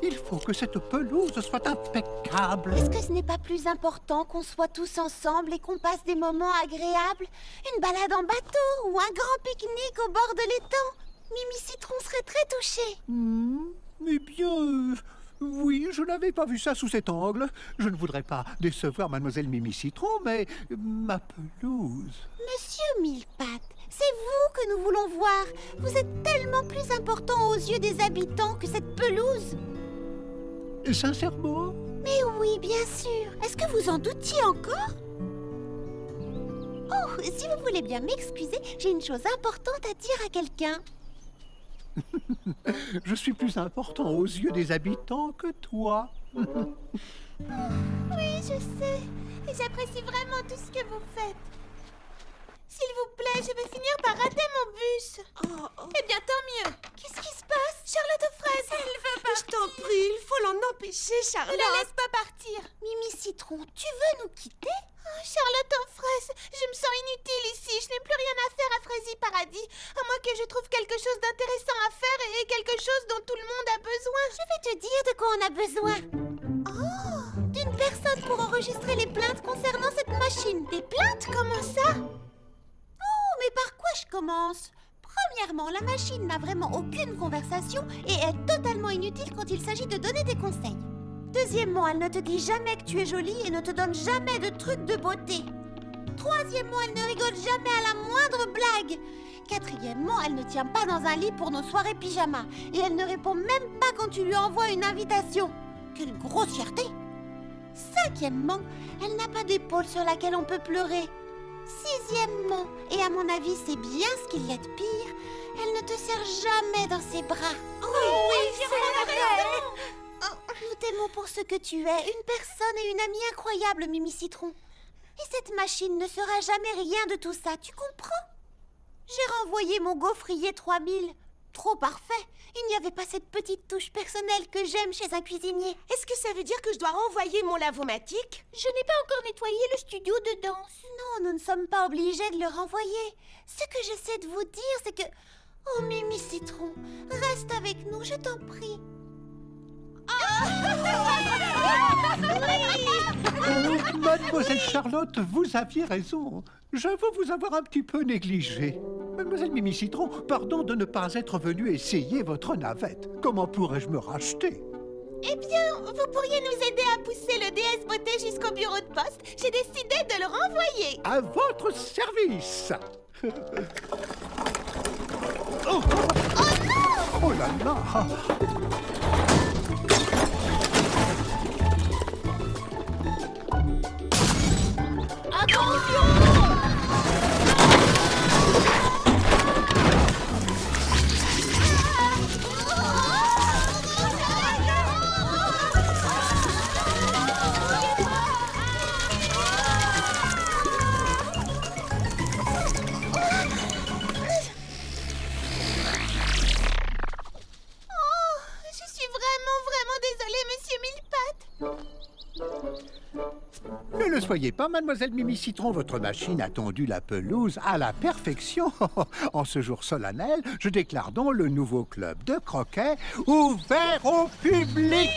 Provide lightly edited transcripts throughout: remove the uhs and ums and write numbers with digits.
Il faut que cette pelouse soit impeccable. Est-ce que ce n'est pas plus important qu'on soit tous ensemble et qu'on passe des moments agréables? Une balade en bateau ou un grand pique-nique au bord de l'étang? Mimi Citron serait très touchée. Eh bien, oui, je n'avais pas vu ça sous cet angle. Je ne voudrais pas décevoir mademoiselle Mimi Citron, mais ma pelouse... Monsieur Millepattes, c'est vous que nous voulons voir. Vous êtes tellement plus important aux yeux des habitants que cette pelouse. Sincèrement? Mais oui, bien sûr. Est-ce que vous en doutiez encore? Oh, si vous voulez bien m'excuser, j'ai une chose importante à dire à quelqu'un. Je suis plus important aux yeux des habitants que toi. Oui, je sais. Et j'apprécie vraiment tout ce que vous faites. S'il vous plaît, je vais finir par rater mon bus. Eh bien, tant mieux. Qu'est-ce qui se passe? Charlotte aux fraises. Elle veut partir. Je t'en prie, il faut l'en empêcher, Charlotte. Ne la laisse pas partir. Mimi Citron, tu veux nous quitter? Charlotte aux fraises, je me sens inutile ici. Je n'ai plus rien à faire à Frézy Paradis. À moins que je trouve quelque chose d'intéressant à faire et quelque chose dont tout le monde a besoin. Je vais te dire de quoi on a besoin. Oh, d'une personne pour enregistrer les plaintes concernant cette machine. Des plaintes? Comment ça? Oh, mais par quoi je commence? Premièrement, la machine n'a vraiment aucune conversation et est totalement inutile quand il s'agit de donner des conseils. Deuxièmement, elle ne te dit jamais que tu es jolie et ne te donne jamais de trucs de beauté. Troisièmement, elle ne rigole jamais à la moindre blague. Quatrièmement, elle ne tient pas dans un lit pour nos soirées pyjama. Et elle ne répond même pas quand tu lui envoies une invitation. Quelle grossièreté! Cinquièmement, elle n'a pas d'épaule sur laquelle on peut pleurer. Sixièmement, et à mon avis c'est bien ce qui l'est de pire, elle ne te serre jamais dans ses bras. Oui, c'est vrai. Nous t'aimons pour ce que tu es, une personne et une amie incroyable, Mimi Citron. Et cette machine ne sera jamais rien de tout ça, tu comprends? J'ai renvoyé mon gaufrier 3000. Trop parfait. Il n'y avait pas cette petite touche personnelle que j'aime chez un cuisinier. Est-ce que ça veut dire que je dois renvoyer mon lavomatique? Je n'ai pas encore nettoyé le studio de danse. Non, nous ne sommes pas obligés de le renvoyer. Ce que j'essaie de vous dire, c'est que... Oh, Mimi Citron, reste avec nous, je t'en prie. Mademoiselle Charlotte, vous aviez raison. J'avoue vous avoir un petit peu négligé. Mademoiselle Mimi Citron, pardon de ne pas être venue essayer votre navette. Comment pourrais-je me racheter? Eh bien, vous pourriez nous aider à pousser le DS Beauté jusqu'au bureau de poste. J'ai décidé de le renvoyer. À votre service. Oh, Oh non! oh là là! Je suis vraiment désolée, Monsieur Millepattes. Ne le soyez pas, mademoiselle Mimi Citron, votre machine a tondu la pelouse à la perfection. En ce jour solennel, je déclare donc le nouveau club de croquet ouvert au public.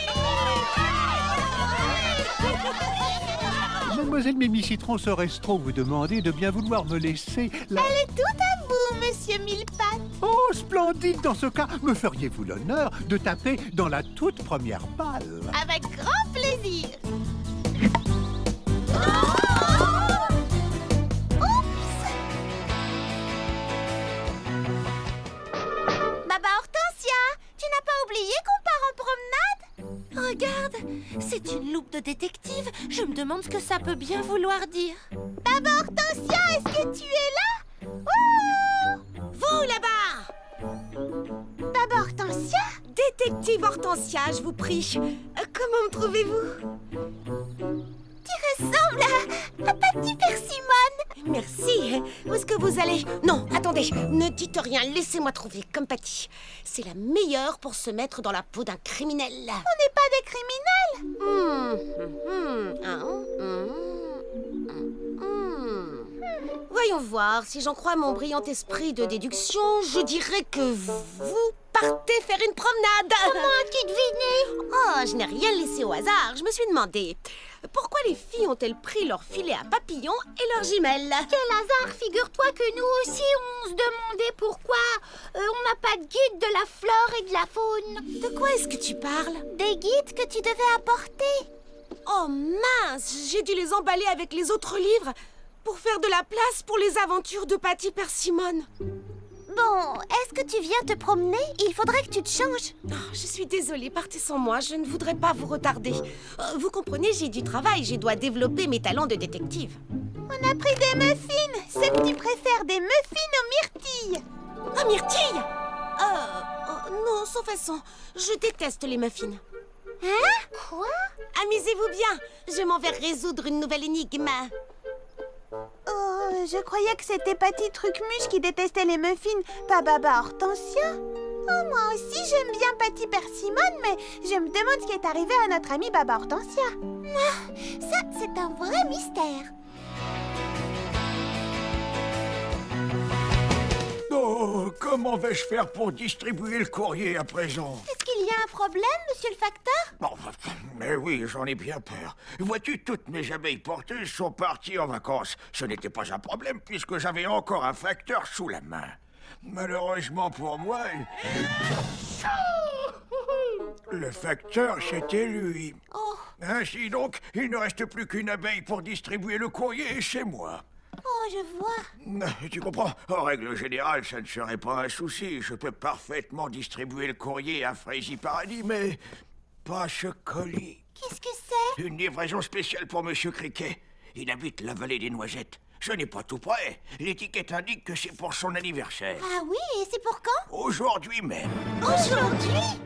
Mademoiselle Mimi Citron serait trop vous demander de bien vouloir me laisser la... Elle est toute à vous, Monsieur Millepattes. Oh, splendide! Dans ce cas, me feriez-vous l'honneur de taper dans la toute première balle? Avec grand plaisir. Baba Hortensia, tu n'as pas oublié qu'on part en promenade? Regarde, c'est une loupe de détective. Je me demande ce que ça peut bien vouloir dire. Baba Hortensia, est-ce que tu es là? Oh! Vous, là-bas! Baba Hortensia? Détective Hortensia, je vous prie. Comment me trouvez-vous? Tu ressembles à Patty Persimone. Merci. Où est-ce que vous allez? Non, attendez, ne dites rien, laissez-moi trouver, comme Patty. C'est la meilleure pour se mettre dans la peau d'un criminel. On n'est pas des criminels. Voyons voir, si j'en crois mon brillant esprit de déduction, je dirais que vous partez faire une promenade. Comment as-tu deviné? je n'ai rien laissé au hasard. Je me suis demandé pourquoi les filles ont-elles pris leur filet à papillons et leurs jumelles. Quel hasard, figure-toi que nous aussi on se demandait pourquoi on n'a pas de guide de la flore et de la faune. De quoi est-ce que tu parles? Des guides que tu devais apporter. Oh mince, j'ai dû les emballer avec les autres livres pour faire de la place pour les aventures de Patty Persimmon. Bon, est-ce que tu viens te promener? Il faudrait que tu te changes. Oh, je suis désolée, partez sans moi, je ne voudrais pas vous retarder. Vous comprenez, j'ai du travail, je dois développer mes talents de détective. On a pris des muffins. C'est que tu préfères des muffins aux myrtilles. Ah, myrtille! Non, sans façon, je déteste les muffins. Hein? Quoi? Amusez-vous bien, je m'en vais résoudre une nouvelle énigme. Oh, je croyais que c'était Patty Trucmuche qui détestait les muffins, pas Baba Hortensia. Oh, moi aussi j'aime bien Patty Persimmon, mais je me demande ce qui est arrivé à notre amie Baba Hortensia. Ah, ça, c'est un vrai mystère. Oh, comment vais-je faire pour distribuer le courrier à présent? Est-ce qu'il y a un problème, monsieur le facteur? Bon, mais oui, j'en ai bien peur. Vois-tu, toutes mes abeilles porteuses sont parties en vacances. Ce n'était pas un problème puisque j'avais encore un facteur sous la main. Malheureusement pour moi, le facteur, c'était lui. Oh, Ainsi donc, il ne reste plus qu'une abeille pour distribuer le courrier chez moi. oh, je vois. Tu comprends? En règle générale, ça ne serait pas un souci. Je peux parfaitement distribuer le courrier à Frézy Paradis, mais pas ce colis. Qu'est-ce que c'est? Une livraison spéciale pour Monsieur Criquet. Il habite la vallée des Noisettes. Ce n'est pas tout près. L'étiquette indique que c'est pour son anniversaire. Ah oui, et c'est pour quand? Aujourd'hui même. Aujourd'hui?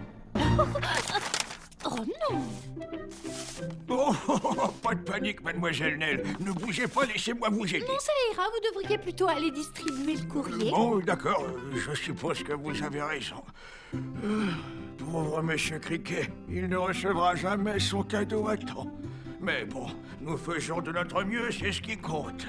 Oh non! Oh, pas de panique, mademoiselle Nell. Ne bougez pas, laissez-moi vous aider. Non, ça ira, vous devriez plutôt aller distribuer le courrier. Bon, d'accord, je suppose que vous avez raison. Pauvre Monsieur Criquet, il ne recevra jamais son cadeau à temps. Mais bon, nous faisons de notre mieux, c'est ce qui compte.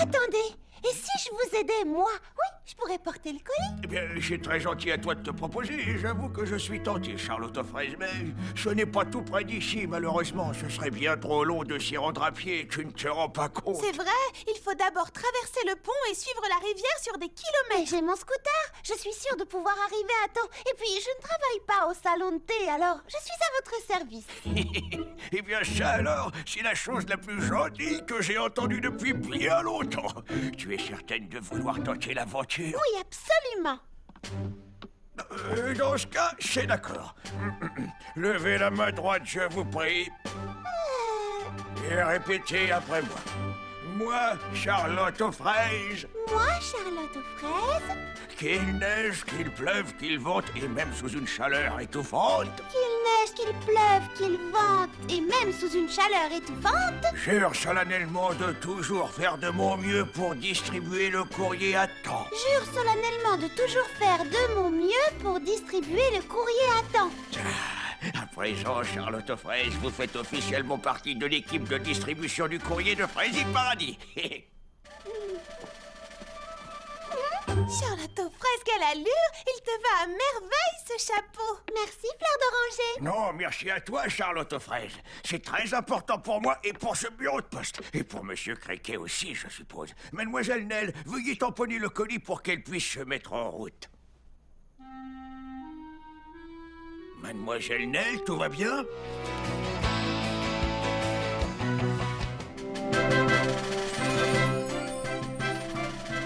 Attendez, et si je vous aidais, moi? Oui, je pourrais porter le colis. Eh bien, c'est très gentil à toi de te proposer, et j'avoue que je suis tenté, Charlotte aux fraises, mais ce n'est pas tout près d'ici, malheureusement. Ce serait bien trop long de s'y rendre à pied, tu ne te rends pas compte. C'est vrai, il faut d'abord traverser le pont et suivre la rivière sur des kilomètres. J'ai mon scooter, je suis sûre de pouvoir arriver à temps. Et puis, je ne travaille pas au salon de thé, alors je suis à votre service. Eh bien, ça alors, c'est la chose la plus gentille que j'ai entendue depuis bien longtemps. Tu es certaine de vouloir tenter l'aventure? Oui, absolument. Dans ce cas, c'est d'accord. Levez la main droite, je vous prie. Et répétez après moi. Moi, Charlotte aux fraises. Moi, Charlotte aux fraises. Qu'il neige, qu'il pleuve, qu'il vente, et même sous une chaleur étouffante. Qu'il neige, qu'il pleuve, qu'il vente, et même sous une chaleur étouffante. Jure solennellement de toujours faire de mon mieux pour distribuer le courrier à temps. Jure solennellement de toujours faire de mon mieux pour distribuer le courrier à temps. À présent, Charlotte aux fraises, vous faites officiellement partie de l'équipe de distribution du courrier de Frézy Paradis. Charlotte aux fraises, quelle allure! Il te va à merveille, ce chapeau! Merci, Fleur d'Oranger! Non, merci à toi, Charlotte aux fraises. C'est très important pour moi et pour ce bureau de poste. Et pour Monsieur Criquet aussi, je suppose. Mademoiselle Nell, veuillez tamponner le colis pour qu'elle puisse se mettre en route. Mademoiselle Nell, tout va bien?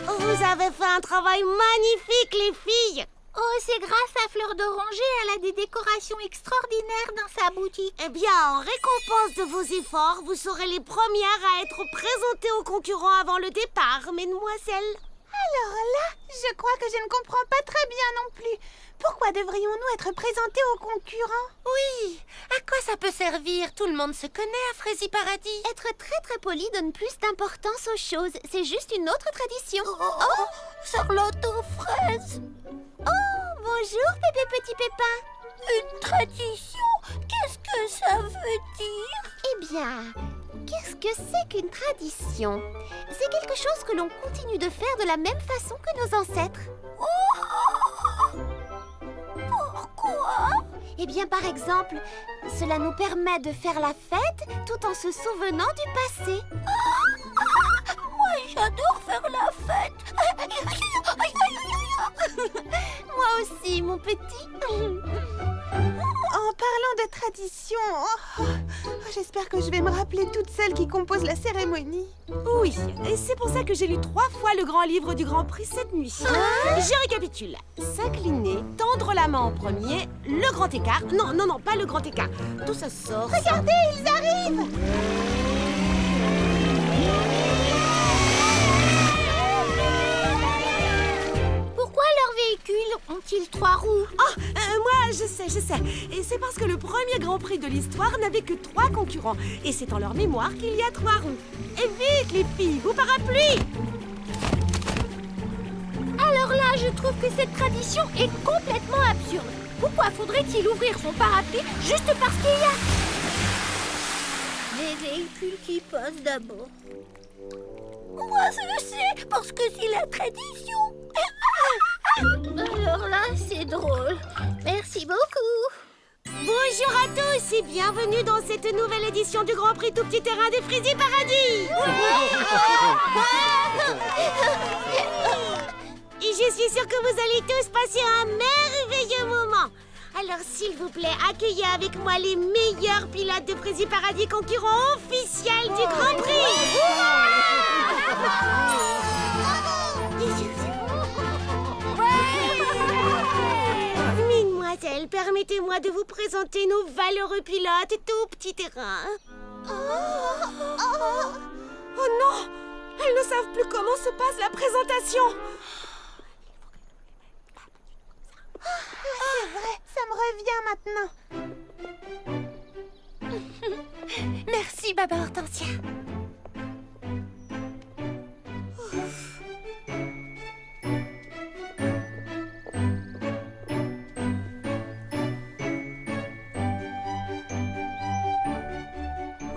Vous avez fait un travail magnifique, les filles! Oh, c'est grâce à Fleur d'Oranger, elle a des décorations extraordinaires dans sa boutique. Eh bien, en récompense de vos efforts, vous serez les premières à être présentées aux concurrents avant le départ, mesdemoiselles. Alors là, je crois que je ne comprends pas très bien non plus. Pourquoi devrions-nous être présentés aux concurrents? Oui, à quoi ça peut servir? Tout le monde se connaît à Frézy Paradis. Être très poli donne plus d'importance aux choses. C'est juste une autre tradition. Oh, Charlotte aux fraises. Oh, bonjour, Pépé Petit Pépin. Une tradition? Qu'est-ce que ça veut dire? Eh bien, qu'est-ce que c'est qu'une tradition? C'est quelque chose que l'on continue de faire de la même façon que nos ancêtres. Pourquoi? Eh bien, par exemple, cela nous permet de faire la fête tout en se souvenant du passé. Moi, j'adore faire la fête. Moi aussi, mon petit. En parlant de tradition, j'espère que je vais me rappeler toutes celles qui composent la cérémonie. Oui, et c'est pour ça que j'ai lu 3 fois le grand livre du Grand Prix cette nuit. Je récapitule. S'incliner, tendre la main en premier, le grand écart. Non, pas le grand écart. Tout ça sort. Regardez, ils arrivent! Pourquoi leurs véhicules ont-ils 3 roues? Moi, je sais. Et c'est parce que le premier Grand Prix de l'histoire n'avait que 3 concurrents. Et c'est en leur mémoire qu'il y a 3 roues. Et vite, les filles, vos parapluies! Alors là, je trouve que cette tradition est complètement absurde. Pourquoi faudrait-il ouvrir son parapluie juste parce qu'il y a des véhicules qui passent d'abord? Moi, je sais, parce que c'est la tradition. Alors là, c'est drôle. Merci beaucoup. Bonjour à tous et bienvenue dans cette nouvelle édition du Grand Prix Tout Petit Terrain de Frézy Paradis. Et je suis sûre que vous allez tous passer un merveilleux moment. Alors s'il vous plaît, accueillez avec moi les meilleurs pilotes de Frézy Paradis, concurrents officiels du Grand Prix. Mesdemoiselles, permettez-moi de vous présenter nos valeureux pilotes Tout Petit Terrain. Oh non! Elles ne savent plus comment se passe la présentation. C'est vrai, ça me revient maintenant. Merci, Baba Hortensia.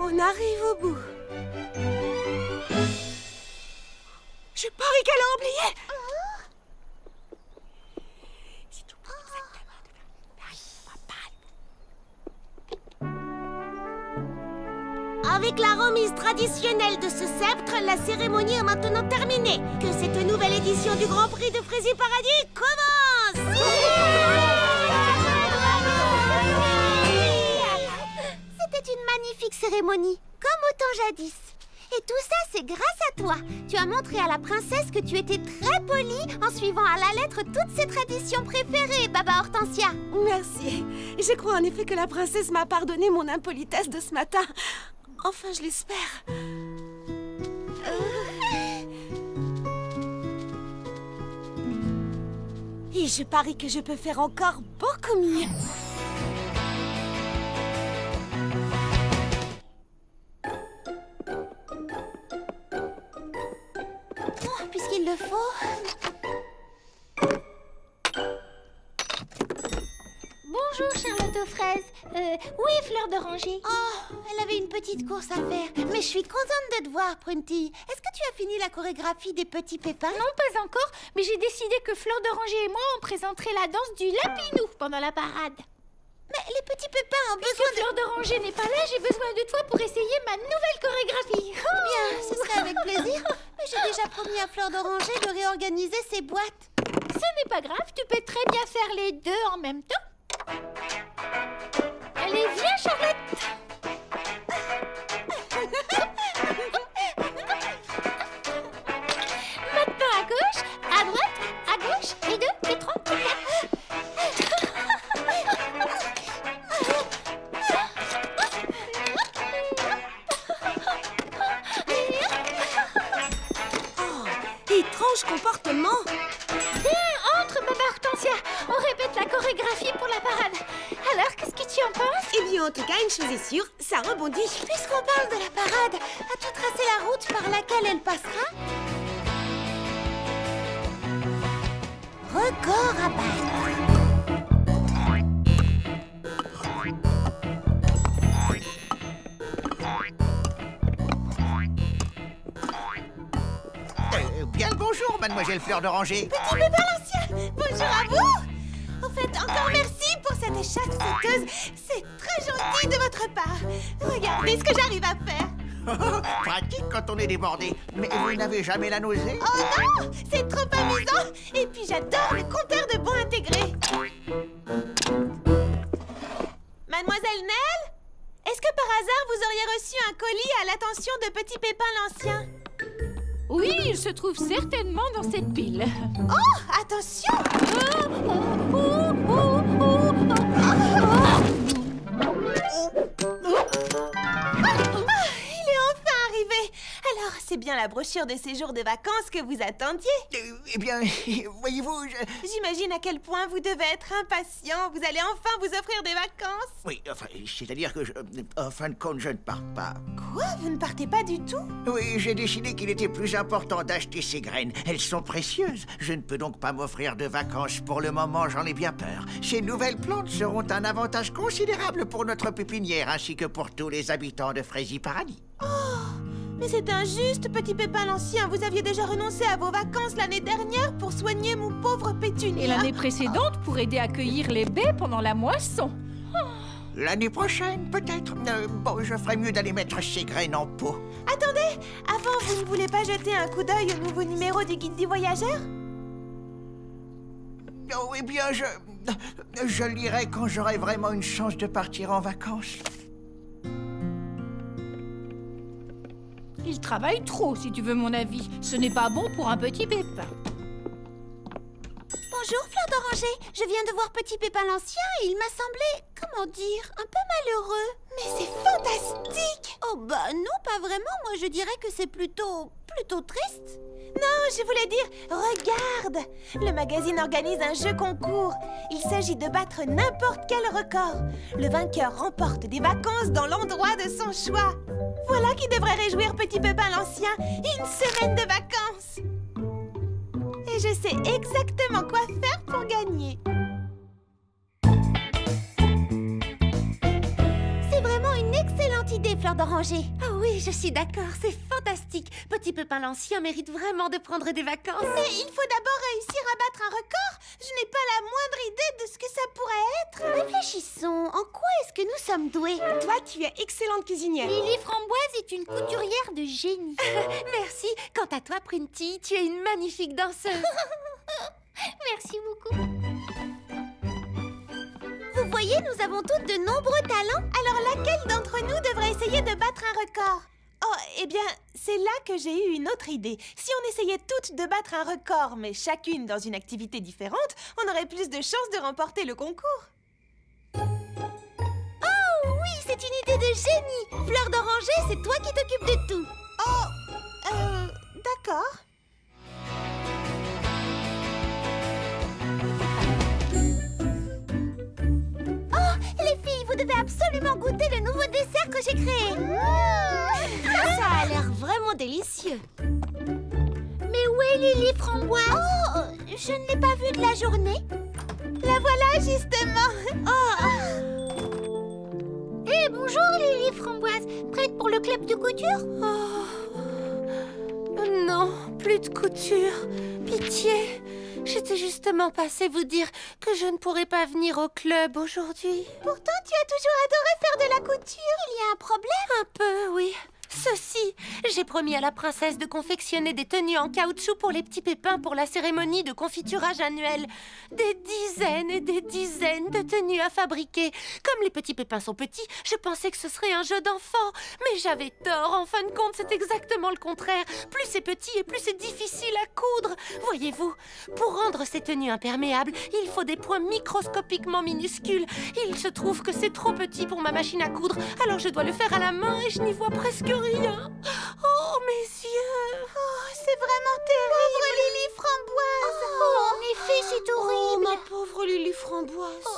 On arrive au bout. Je parie qu'elle a oublié. Avec la remise traditionnelle de ce sceptre, la cérémonie est maintenant terminée. Que cette nouvelle édition du Grand Prix de Frézy Paradis commence. C'était une magnifique cérémonie, comme au temps jadis. Et tout ça, c'est grâce à toi. Tu as montré à la princesse que tu étais très polie en suivant à la lettre toutes ses traditions préférées, Baba Hortensia. Merci. Je crois en effet que la princesse m'a pardonné mon impolitesse de ce matin. Enfin, je l'espère. Et je parie que je peux faire encore beaucoup mieux. Puisqu'il le faut. Bonjour, Charlotte aux fraises. Où est Fleur d'Oranger? Oh, elle avait une petite course à faire. Mais je suis contente de te voir, Prunty. Est-ce que tu as fini la chorégraphie des petits pépins? Non, pas encore, mais j'ai décidé que Fleur d'Oranger et moi, on présenterait la danse du lapinou pendant la parade. Mais les petits pépins ont Puisque besoin de... Fleur d'Oranger n'est pas là, j'ai besoin de toi pour essayer ma nouvelle chorégraphie. Bien, ce serait avec plaisir. Mais j'ai déjà promis à Fleur d'Oranger de réorganiser ses boîtes. Ce n'est pas grave, tu peux très bien faire les deux en même temps. Allez, viens, Charlotte. Maintenant à gauche, à droite, à gauche, et 2, et 3, et 4. Étrange comportement. Viens, entre, Baba Hortensia. On répète la chorégraphie pour la parade. Alors, qu'est-ce que tu en penses? Eh bien, en tout cas, une chose est sûre, ça rebondit. Puisqu'on parle de la parade, as-tu tracé la route par laquelle elle passera? Record à battre. Bien le bonjour, mademoiselle Fleur d'Oranger. Petit bébé l'ancien, bonjour à vous. Au fait, encore merci pour cet chasse sauteuse. C'est très gentil de votre part. Regardez ce que j'arrive à faire. Pratique quand on est débordé. Mais vous n'avez jamais la nausée? Oh non, c'est trop amusant. Et puis j'adore le compteur de bons intégré. Mademoiselle Nell, est-ce que par hasard vous auriez reçu un colis à l'attention de Petit Pépin l'Ancien? Oui, il se trouve certainement dans cette pile. Oh, attention! Il est enfin arrivé. Alors, c'est bien la brochure de séjour de vacances que vous attendiez? Eh bien, voyez-vous, J'imagine à quel point vous devez être impatient. Vous allez enfin vous offrir des vacances. Oui, enfin, c'est-à-dire que en fin de compte, je ne pars pas. Quoi? Vous ne partez pas du tout? Oui, j'ai décidé qu'il était plus important d'acheter ces graines. Elles sont précieuses. Je ne peux donc pas m'offrir de vacances. Pour le moment, j'en ai bien peur. Ces nouvelles plantes seront un avantage considérable pour notre pépinière, ainsi que pour tous les habitants de Frazy Paradis. Mais c'est injuste, Petit Pépin l'Ancien. Vous aviez déjà renoncé à vos vacances l'année dernière pour soigner mon pauvre Pétunia. Et l'année précédente pour aider à cueillir les baies pendant la moisson. L'année prochaine, peut-être. Bon, je ferais mieux d'aller mettre ces graines en pot. Attendez, avant, vous ne voulez pas jeter un coup d'œil au nouveau numéro du Guide du Voyageur? Oh, eh bien, je lirai quand j'aurai vraiment une chance de partir en vacances. Il travaille trop, si tu veux mon avis. Ce n'est pas bon pour un petit pépin. Bonjour, Fleur d'Oranger. Je viens de voir Petit Pépin l'Ancien et il m'a semblé, comment dire, un peu malheureux. Mais c'est fantastique! Oh bah non, pas vraiment. Moi, je dirais que c'est plutôt triste. Non, je voulais dire, regarde! Le magazine organise un jeu concours. Il s'agit de battre n'importe quel record. Le vainqueur remporte des vacances dans l'endroit de son choix. Voilà qui devrait réjouir Petit Pépin l'Ancien. Une semaine de vacances! Et je sais exactement quoi faire pour gagner. C'est vraiment une excellente idée, Fleur d'Oranger. Ah oui, je suis d'accord, c'est fantastique. Petit Pépin l'Ancien mérite vraiment de prendre des vacances. Mais il faut d'abord réussir à battre un record. Je n'ai pas la moindre idée de ce que ça pourrait être. Réfléchissons, en quoi est-ce que nous sommes doués? Toi, tu es excellente cuisinière. Lily Framboise est une couturière de génie. Merci. Quant à toi, Prunty, tu es une magnifique danseuse. Merci beaucoup. Vous voyez, nous avons toutes de nombreux talents. Alors laquelle d'entre nous devrait essayer de battre un record? Oh, eh bien, c'est là que j'ai eu une autre idée. Si on essayait toutes de battre un record, mais chacune dans une activité différente, on aurait plus de chances de remporter le concours. Oh oui, c'est une idée de génie. Fleur d'Oranger, c'est toi qui t'occupes de tout. Oh, d'accord. Les filles, vous devez absolument goûter le nouveau dessert que j'ai créé. Ça a l'air vraiment délicieux. Mais où est Lily Framboise? Oh, je ne l'ai pas vue de la journée. La voilà, justement. Eh, bonjour Lily Framboise. Prête pour le club de couture? Non, plus de couture. Pitié. J'étais justement passée vous dire que je ne pourrais pas venir au club aujourd'hui. Pourtant, tu as toujours adoré faire de la couture. Il y a un problème? Un peu, oui. Ceci, j'ai promis à la princesse de confectionner des tenues en caoutchouc pour les petits pépins pour la cérémonie de confiturage annuelle. Des dizaines et des dizaines de tenues à fabriquer. Comme les petits pépins sont petits, je pensais que ce serait un jeu d'enfant. Mais j'avais tort, en fin de compte, c'est exactement le contraire. Plus c'est petit et plus c'est difficile à coudre. Voyez-vous, pour rendre ces tenues imperméables, il faut des points microscopiquement minuscules. Il se trouve que c'est trop petit pour ma machine à coudre, alors je dois le faire à la main et je n'y vois presque rien. Oh, mes yeux! Oh, c'est vraiment terrible. Pauvre Lily Framboise. En effet, c'est horrible. Ma pauvre Lily Framboise.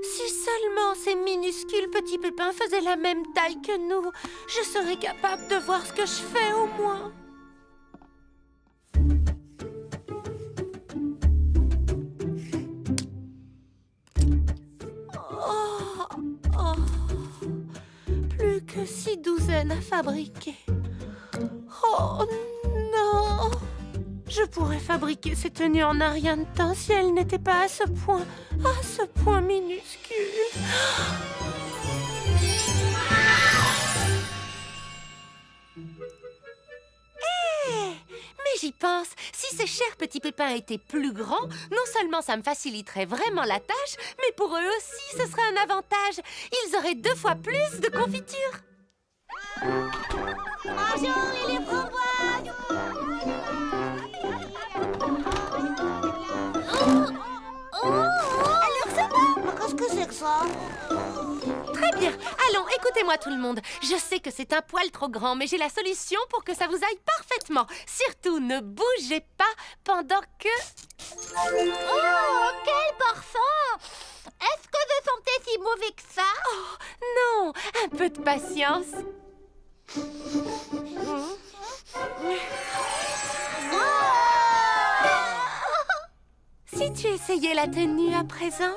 Si seulement ces minuscules petits pépins faisaient la même taille que nous, je serais capable de voir ce que je fais au moins. Plus que 6 douzaines à fabriquer. Oh non! Je pourrais fabriquer ces tenues en un rien de temps si elles n'étaient pas à ce point minuscule. Mais j'y pense, si ces chers petits pépins étaient plus grands, non seulement ça me faciliterait vraiment la tâche, mais pour eux aussi ce serait un avantage. Ils auraient 2 fois plus de confiture. Bonjour, Lily Framboise. Alors ça va? Qu'est-ce que c'est que ça? Très bien, allons, écoutez-moi tout le monde. Je sais que c'est un poil trop grand, mais j'ai la solution pour que ça vous aille parfaitement. Surtout, ne bougez pas pendant que... Oh, quel parfum! Est-ce que je sentais si mauvais que ça? Oh, non, un peu de patience. Si tu essayais la tenue à présent.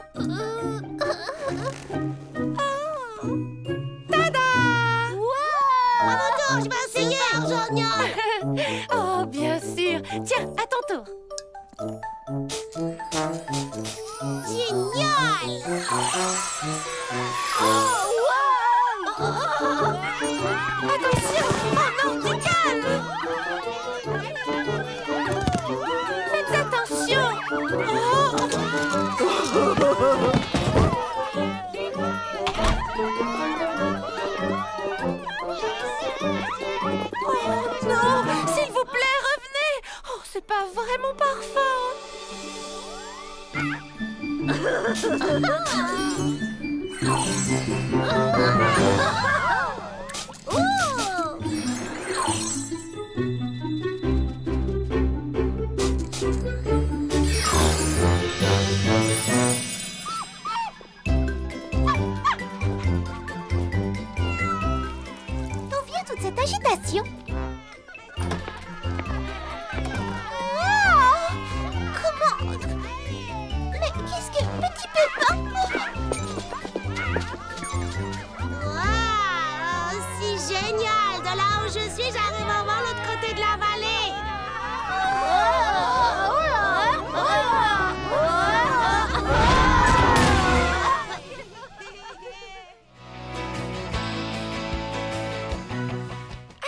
Tada! Attends, je vais essayer. Génial. Oh, bien sûr. Tiens, à ton tour. Génial. Attention! Oh non, du calme! Faites attention! Oh non! S'il vous plaît, revenez! Oh, c'est pas vrai mon parfum! D'où vient toute cette agitation? Comment? Mais qu'est-ce que... Petit pépin? Waouh, c'est génial! De là où je suis, j'arrive à voir l'autre côté de la vallée.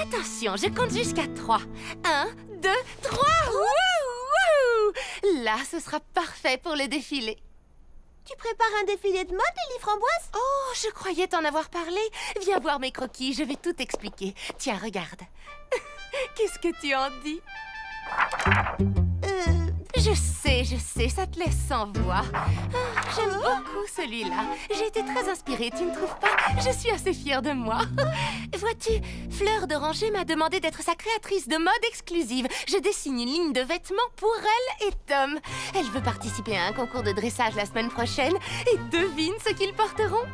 Attention, je compte jusqu'à 3. 1, 2, 3. Wouhou! Là, ce sera parfait pour le défilé. Tu prépares un défilé de mode, Lily Framboise? Oh, je croyais t'en avoir parlé. Viens voir mes croquis, je vais tout expliquer. Tiens, regarde. Qu'est-ce que tu en dis? Je sais, ça te laisse sans voix. Ah, j'aime beaucoup celui-là. J'ai été très inspirée, tu ne trouves pas? Je suis assez fière de moi. Vois-tu, Fleur d'Oranger m'a demandé d'être sa créatrice de mode exclusive. Je dessine une ligne de vêtements pour elle et Tom. Elle veut participer à un concours de dressage la semaine prochaine. Et devine ce qu'ils porteront?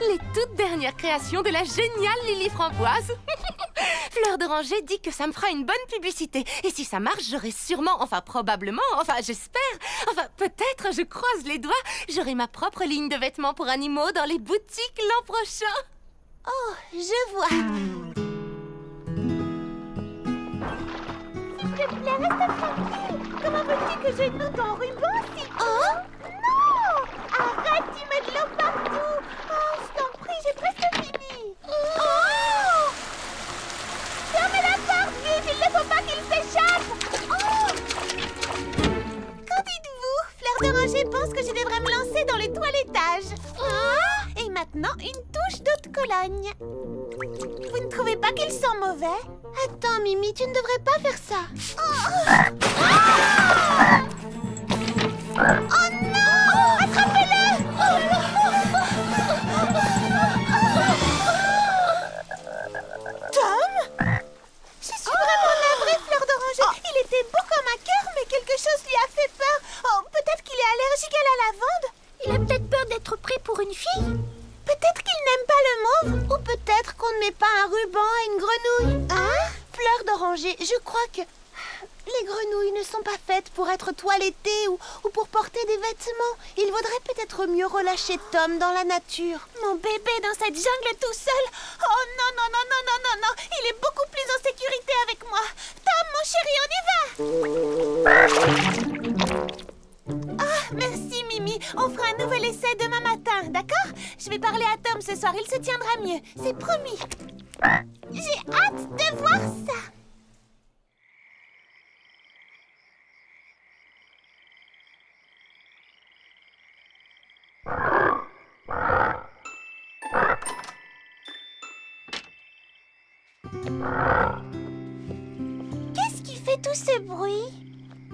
Les toutes dernières créations de la géniale Lily Framboise. Fleur d'Oranger dit que ça me fera une bonne publicité. Et si ça marche, j'aurai sûrement, enfin probablement, enfin j'espère, enfin peut-être, je croise les doigts, j'aurai ma propre ligne de vêtements pour animaux dans les boutiques l'an prochain. Oh, je vois. S'il te plaît, reste tranquille. Comment veux-tu que je noue ton ruban si... Oh, non! Arrête d'y mettre de l'eau partout. Oh, je t'en prie, j'ai presque fini. Oh! Fermez la porte, vite, il ne faut pas qu'il s'échappe. Oh! Qu'en dites-vous? Fleur d'Oranger pense que je devrais me lancer dans le toilettage. Oh! Et maintenant, une touche d'eau de Cologne. Vous ne trouvez pas qu'ils sont mauvais? Attends, Mimi, tu ne devrais pas faire ça. Oh, oh non! Attrapez-le! Tom? Je suis vraiment navrée, Fleur d'Oranger. Il était beau comme un cœur, mais quelque chose lui a fait peur. Oh, peut-être qu'il est allergique à la lavande. Il a peut-être peur d'être pris pour une fille. Peut-être qu'il n'aime pas le mauve. Ou peut-être qu'on ne met pas un ruban à une grenouille. Hein? Fleur d'Oranger, je crois que... Les grenouilles ne sont pas faites pour être toilettées ou pour porter des vêtements. Il vaudrait peut-être mieux relâcher Tom dans la nature. Mon bébé dans cette jungle tout seul. Oh non, non, non, non, non, non, non. Il est beaucoup plus en sécurité avec moi. Tom, mon chéri, on y va. Ah, merci Mimi. On fera un nouvel essai demain matin, d'accord? Je vais parler à Tom ce soir, il se tiendra mieux. C'est promis. J'ai hâte de voir ça. Qu'est-ce qui fait tout ce bruit?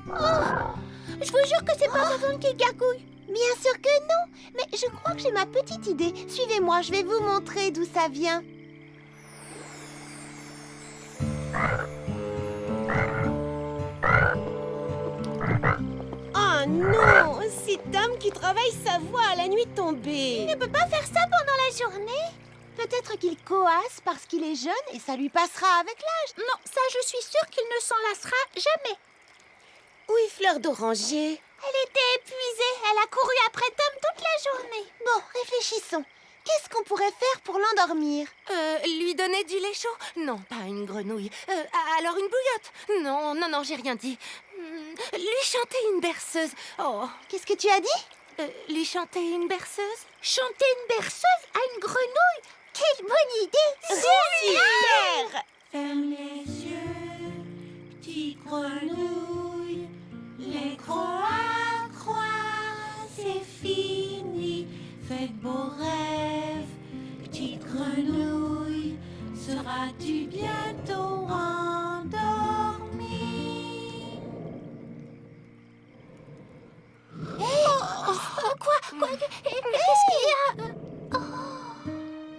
Oh, je vous jure que c'est pas ma femme qui gargouille. Bien sûr que non, mais je crois que j'ai ma petite idée. Suivez-moi, je vais vous montrer d'où ça vient. Oh non, c'est Tom qui travaille sa voix à la nuit tombée. Il ne peut pas faire ça pendant la journée. Peut-être qu'il coasse parce qu'il est jeune et ça lui passera avec l'âge. Non, ça je suis sûre qu'il ne s'en lassera jamais. Oui, Fleur d'Oranger. Elle était épuisée. Elle a couru après Tom toute la journée. Bon, réfléchissons. Qu'est-ce qu'on pourrait faire pour l'endormir? Lui donner du lait chaud? Non, pas une grenouille. Alors une bouillotte? Non, non, non, j'ai rien dit. Lui chanter une berceuse. Oh, Qu'est-ce que tu as dit? lui chanter une berceuse? Chanter une berceuse à une grenouille? Quelle bonne idée! Super! Ferme les yeux, petite grenouille. Les croix, c'est fini. Faites beaux rêves, petite grenouille. Seras-tu bientôt endormie? Qu'est-ce qu'il y a?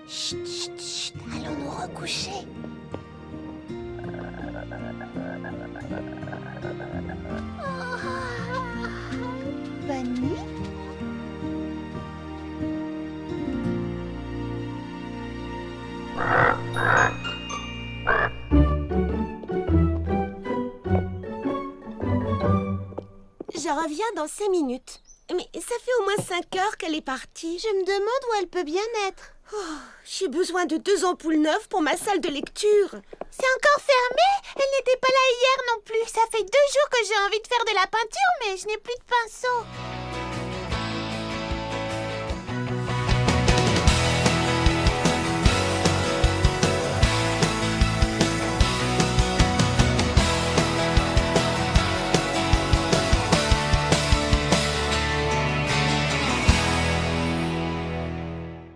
Chut, chut, chut. Allons nous recoucher. Bonne nuit. Je reviens dans 5 minutes. Mais ça fait au moins 5 heures qu'elle est partie. Je me demande où elle peut bien être. J'ai besoin de 2 ampoules neuves pour ma salle de lecture. C'est encore fermé? Elle n'était pas là hier non plus. Ça fait 2 jours que j'ai envie de faire de la peinture, mais je n'ai plus de pinceau.